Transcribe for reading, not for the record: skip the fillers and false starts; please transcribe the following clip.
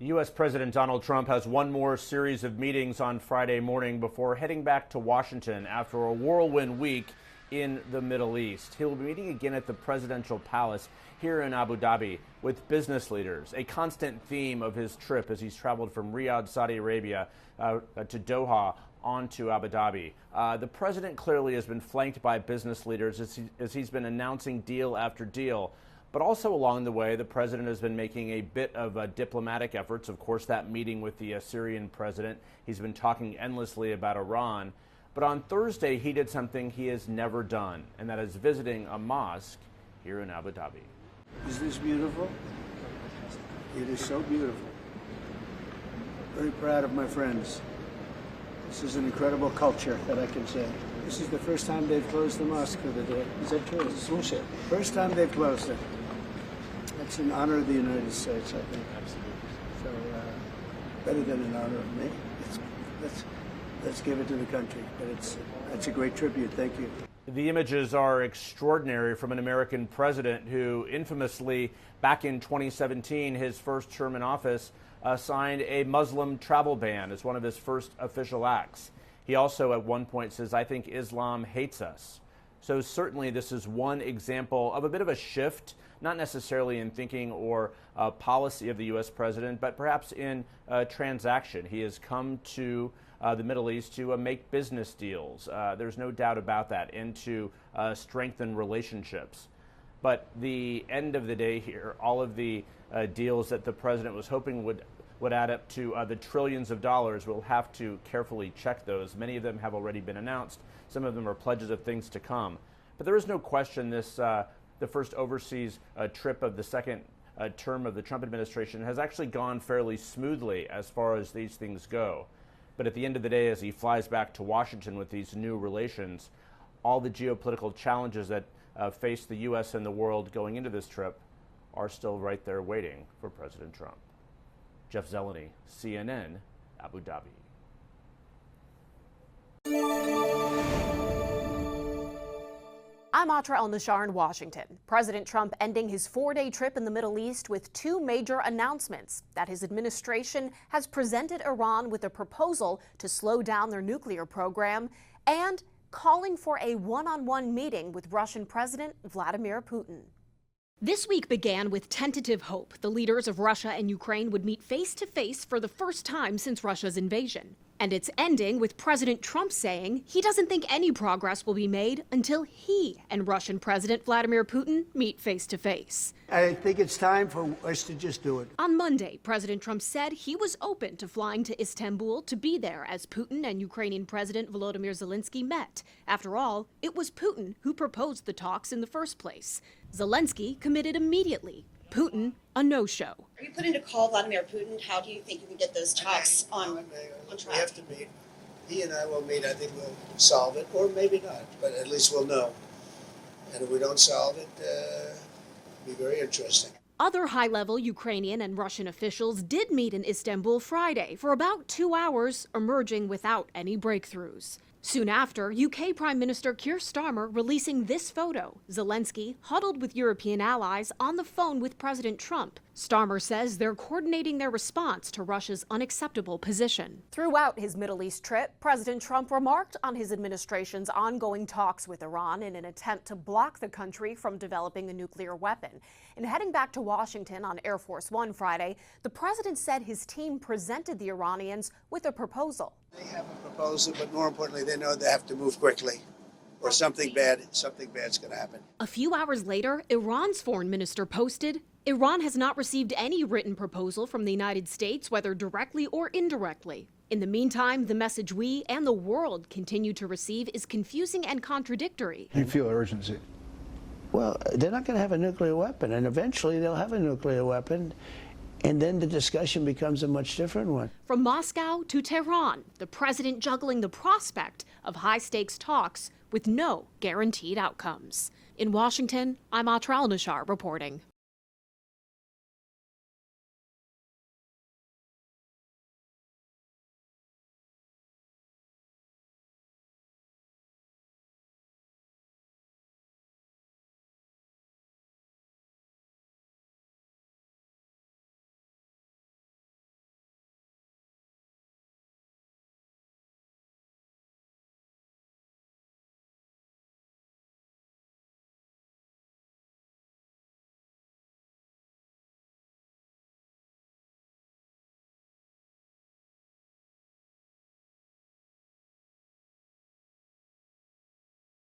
U.S. President Donald Trump has one more series of meetings on Friday morning before heading back to Washington after a whirlwind week in the Middle East. He'll be meeting again at the presidential palace here in Abu Dhabi with business leaders, a constant theme of his trip as he's traveled from Riyadh, Saudi Arabia, to Doha on to Abu Dhabi. The president clearly has been flanked by business leaders as he's been announcing deal after deal. But also along the way, the president has been making a bit of diplomatic efforts. Of course, that meeting with the Syrian president. He's been talking endlessly about Iran. But on Thursday, he did something he has never done, and that is visiting a mosque here in Abu Dhabi. Is this beautiful? It is so beautiful. Very proud of my friends. This is an incredible culture that I can say. This is the first time they've closed the mosque for the day. Is that true? First time they've closed it. It's an honor of the United States, I think. Absolutely. So, better than an honor of me. Let's give it to the country. But it's a great tribute. Thank you. The images are extraordinary from an American president who infamously, back in 2017, his first term in office, signed a Muslim travel ban as one of his first official acts. He also at one point says, "I think Islam hates us." So certainly this is one example of a bit of a shift, not necessarily in thinking or policy of the U.S. president, but perhaps in transaction. He has come to the Middle East to make business deals. There's no doubt about that, and to strengthen relationships. But the end of the day here, all of the deals that the president was hoping would add up to the trillions of dollars, we'll have to carefully check those. Many of them have already been announced. Some of them are pledges of things to come. But there is no question this, the first overseas trip of the second term of the Trump administration has actually gone fairly smoothly as far as these things go. But at the end of the day, as he flies back to Washington with these new relations, all the geopolitical challenges that face the U.S. and the world going into this trip are still right there waiting for President Trump. Jeff Zeleny, CNN, Abu Dhabi. I'm Atra El-Nashar in Washington. President Trump ending his 4-day trip in the Middle East with two major announcements: that his administration has presented Iran with a proposal to slow down their nuclear program, and calling for a one-on-one meeting with Russian President Vladimir Putin. This week began with tentative hope the leaders of Russia and Ukraine would meet face-to-face for the first time since Russia's invasion. And it's ending with President Trump saying he doesn't think any progress will be made until he and Russian President Vladimir Putin meet face-to-face. I think it's time for us to just do it. On Monday, President Trump said he was open to flying to Istanbul to be there as Putin and Ukrainian President Volodymyr Zelensky met. After all, it was Putin who proposed the talks in the first place. Zelensky committed immediately. Putin, a no-show. Are you putting to call Vladimir Putin? How do you think you can get those talks on track? We have to meet. He and I will meet. I think we'll solve it, or maybe not, but at least we'll know. And if we don't solve it, it'll be very interesting. Other high-level Ukrainian and Russian officials did meet in Istanbul Friday for about 2 hours, emerging without any breakthroughs. Soon after, UK Prime Minister Keir Starmer releasing this photo: Zelensky huddled with European allies on the phone with President Trump. Starmer says they're coordinating their response to Russia's unacceptable position. Throughout his Middle East trip, President Trump remarked on his administration's ongoing talks with Iran in an attempt to block the country from developing a nuclear weapon. In heading back to Washington on Air Force One Friday, the president said his team presented the Iranians with a proposal. They have a proposal, but more importantly, they know they have to move quickly, or something bad's going to happen. A few hours later, Iran's foreign minister posted, Iran has not received any written proposal from the United States, whether directly or indirectly. In the meantime, the message we and the world continue to receive is confusing and contradictory. You feel urgency? Well, they're not going to have a nuclear weapon, and eventually they'll have a nuclear weapon, and then the discussion becomes a much different one. From Moscow to Tehran, the president juggling the prospect of high-stakes talks with no guaranteed outcomes. In Washington, I'm Atra El-Nashar reporting.